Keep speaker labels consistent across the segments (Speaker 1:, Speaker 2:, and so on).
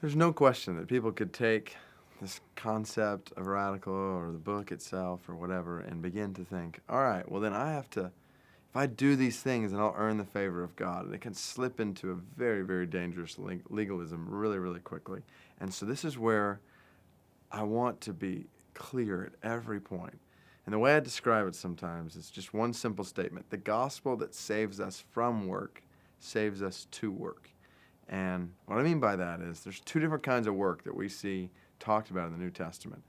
Speaker 1: There's no question that people could take this concept of radical or the book itself or whatever and begin to think, all right, well then I have to, if I do these things, then I'll earn the favor of God. And it can slip into a very, very dangerous legalism really, really quickly. And so this is where I want to be clear at every point. And the way I describe it sometimes is just one simple statement. The gospel that saves us from work saves us to work. And what I mean by that is there's two different kinds of work that we see talked about in the New Testament.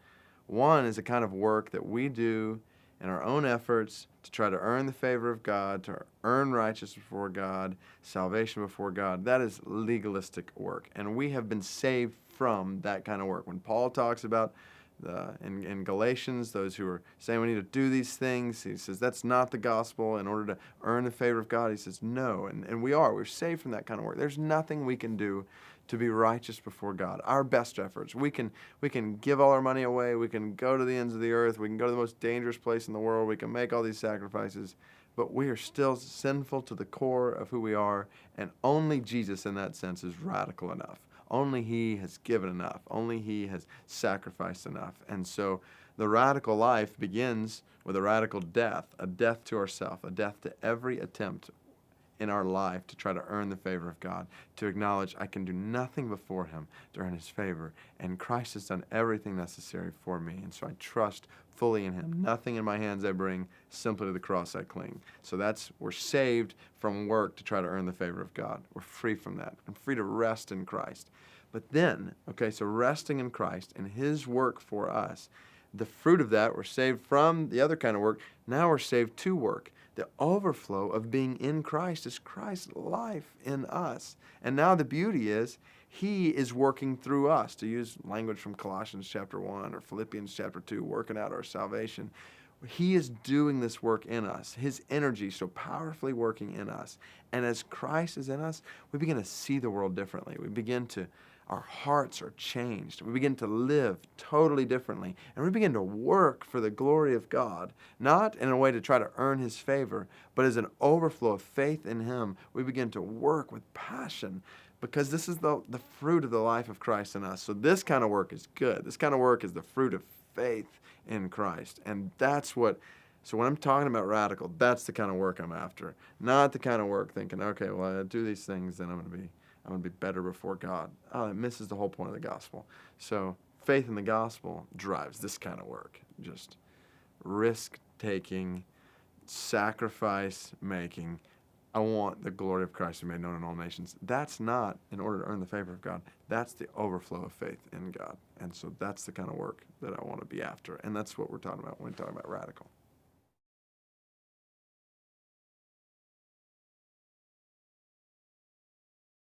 Speaker 1: One is a kind of work that we do in our own efforts to try to earn the favor of God, to earn righteousness before God, salvation before God. That is legalistic work. And we have been saved from that kind of work. When Paul talks about in Galatians, those who are saying we need to do these things, he says that's not the gospel in order to earn the favor of God. He says no, and we're saved from that kind of work. There's nothing we can do to be righteous before God. Our best efforts. We can give all our money away. We can go to the ends of the earth. We can go to the most dangerous place in the world. We can make all these sacrifices, but we are still sinful to the core of who we are, and only Jesus in that sense is radical enough. Only He has given enough. Only He has sacrificed enough. And so the radical life begins with a radical death, a death to ourself, a death to every attempt in our life to try to earn the favor of God, to acknowledge I can do nothing before Him to earn His favor, and Christ has done everything necessary for me, and so I trust fully in Him. Nothing in my hands I bring, simply to the cross I cling. So we're saved from work to try to earn the favor of God. We're free from that. I'm free to rest in Christ. But then, so resting in Christ and His work for us, the fruit of that, we're saved from the other kind of work. Now we're saved to work. The overflow of being in Christ is Christ's life in us. And now the beauty is He is working through us, to use language from Colossians chapter 1 or Philippians chapter 2, working out our salvation. He is doing this work in us, His energy so powerfully working in us. And as Christ is in us, we begin to see the world differently. Our hearts are changed. We begin to live totally differently. And we begin to work for the glory of God, not in a way to try to earn His favor, but as an overflow of faith in Him. We begin to work with passion because this is the fruit of the life of Christ in us. So this kind of work is good. This kind of work is the fruit of faith in Christ. And so when I'm talking about radical, that's the kind of work I'm after. Not the kind of work thinking, okay, well, I do these things, then I'm going to be better before God. Oh, it misses the whole point of the gospel. So faith in the gospel drives this kind of work. Just risk-taking, sacrifice-making. I want the glory of Christ to be made known in all nations. That's not in order to earn the favor of God. That's the overflow of faith in God. And so that's the kind of work that I want to be after. And that's what we're talking about when we talk about radical.